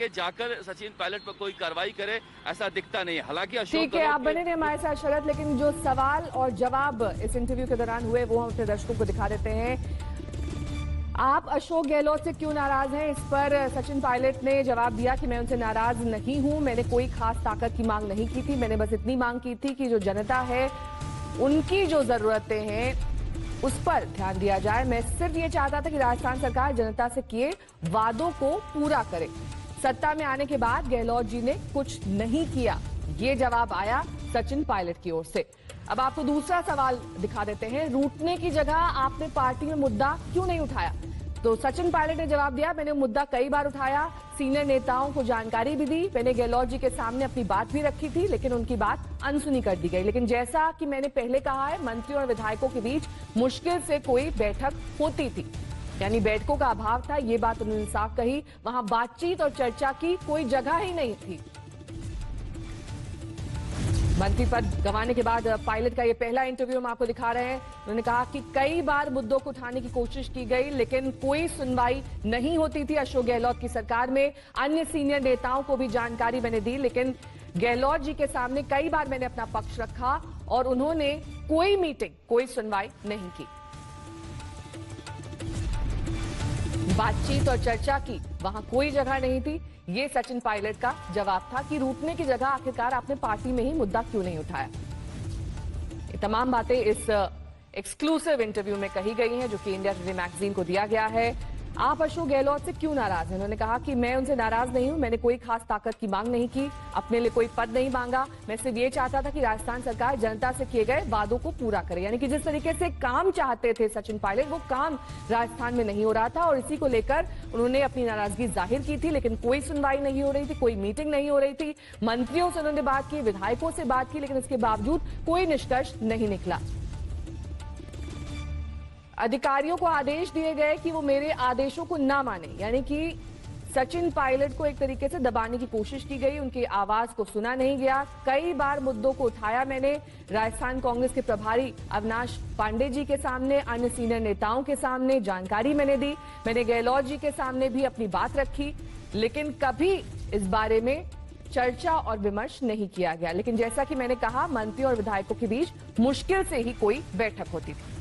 के जाकर सचिन पायलट पर कोई कार्रवाई करे, ऐसा दिखता नहीं है। हालांकि अशोक ठीक है, आप बने रहे हमारे साथ शरद, लेकिन जो सवाल और जवाब इस इंटरव्यू के दौरान हुए वो हम अपने दर्शकों को दिखा देते हैं। आप अशोक गहलोत से क्यों नाराज हैं, इस पर सचिन पायलट ने जवाब दिया कि मैं उनसे नाराज नहीं हूं, मैंने कोई खास ताकत की मांग नहीं की थी, मैंने बस इतनी मांग की थी कि जो जनता है उनकी जो जरूरतें हैं उस पर ध्यान दिया जाए। मैं सिर्फ ये चाहता था कि राजस्थान सरकार जनता से किए वादों को पूरा करे। सत्ता में आने के बाद गहलोत जी ने कुछ नहीं किया, ये जवाब आया सचिन पायलट की ओर से। अब आपको दूसरा सवाल दिखा देते हैं, रूठने की जगह आपने पार्टी में मुद्दा क्यों नहीं उठाया? तो सचिन पायलट ने जवाब दिया, मैंने मुद्दा कई बार उठाया, सीनियर नेताओं को जानकारी भी दी, मैंने गहलोत जी के सामने अपनी बात भी रखी थी, लेकिन उनकी बात अनसुनी कर दी गई। लेकिन जैसा कि मैंने पहले कहा है, मंत्रियों और विधायकों के बीच मुश्किल से कोई बैठक होती थी, यानी बैठकों का अभाव था, ये बात उन्होंने साफ कही। वहां बातचीत और चर्चा की कोई जगह ही नहीं थी। मंत्री पद गंवाने के बाद पायलट का ये पहला इंटरव्यू हम आपको दिखा रहे हैं। उन्होंने कहा कि कई बार मुद्दों को उठाने की कोशिश की गई, लेकिन कोई सुनवाई नहीं होती थी अशोक गहलोत की सरकार में। अन्य सीनियर नेताओं को भी जानकारी मैंने दी, लेकिन गहलोत जी के सामने कई बार मैंने अपना पक्ष रखा और उन्होंने कोई मीटिंग, कोई सुनवाई नहीं की। बातचीत और चर्चा की वहां कोई जगह नहीं थी, ये सचिन पायलट का जवाब था कि रूठने की जगह आखिरकार आपने पार्टी में ही मुद्दा क्यों नहीं उठाया। ये तमाम बातें इस एक्सक्लूसिव इंटरव्यू में कही गई हैं जो कि इंडिया टुडे मैगजीन को दिया गया है। आप अशोक गहलोत से क्यों नाराज हैं? उन्होंने कहा कि मैं उनसे नाराज नहीं हूं, मैंने कोई खास ताकत की मांग नहीं की, अपने लिए कोई पद नहीं मांगा, मैं सिर्फ ये चाहता था कि राजस्थान सरकार जनता से किए गए वादों को पूरा करे। यानी कि जिस तरीके से काम चाहते थे सचिन पायलट, वो काम राजस्थान में नहीं हो रहा था और इसी को लेकर उन्होंने अपनी नाराजगी जाहिर की थी, लेकिन कोई सुनवाई नहीं हो रही थी, कोई मीटिंग नहीं हो रही थी। मंत्रियों से उन्होंने बात की, विधायकों से बात की, लेकिन इसके बावजूद कोई निष्कर्ष नहीं निकला। अधिकारियों को आदेश दिए गए कि वो मेरे आदेशों को ना माने, यानी कि सचिन पायलट को एक तरीके से दबाने की कोशिश की गई, उनकी आवाज को सुना नहीं गया। कई बार मुद्दों को उठाया मैंने, राजस्थान कांग्रेस के प्रभारी अविनाश पांडे जी के सामने, अन्य सीनियर नेताओं के सामने जानकारी मैंने दी, मैंने गहलोत जी के सामने भी अपनी बात रखी, लेकिन कभी इस बारे में चर्चा और विमर्श नहीं किया गया। लेकिन जैसा कि मैंने कहा, मंत्रियों और विधायकों के बीच मुश्किल से ही कोई बैठक होती थी।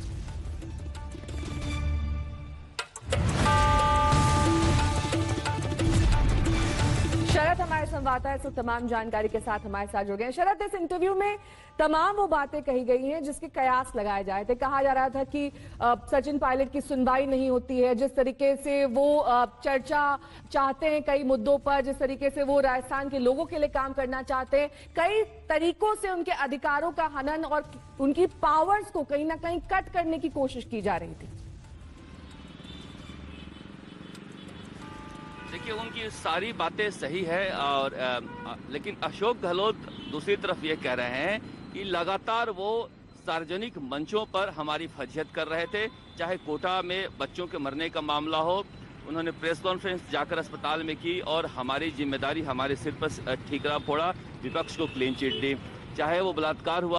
शरद हमारे संवाददाता इस तमाम जानकारी के साथ हमारे साथ जुड़ गए। शरद, इस इंटरव्यू में तमाम वो बातें कही गई हैं जिसके कयास लगाए जाए थे। कहा जा रहा था कि सचिन पायलट की सुनवाई नहीं होती है, जिस तरीके से वो चर्चा चाहते हैं कई मुद्दों पर, जिस तरीके से वो राजस्थान के लोगों के लिए काम करना चाहते हैं, कई तरीकों से उनके अधिकारों का हनन और उनकी पावर्स को कहीं ना कहीं कट करने की कोशिश की जा रही थी। देखिए, उनकी सारी बातें सही है और लेकिन अशोक गहलोत दूसरी तरफ ये कह रहे हैं कि लगातार वो सार्वजनिक मंचों पर हमारी फजीहत कर रहे थे, चाहे कोटा में बच्चों के मरने का मामला हो, उन्होंने प्रेस कॉन्फ्रेंस जाकर अस्पताल में की और हमारी जिम्मेदारी हमारे सिर पर ठीकरा फोड़ा, विपक्ष को क्लीन चिट दी, चाहे वो बलात्कार हुआ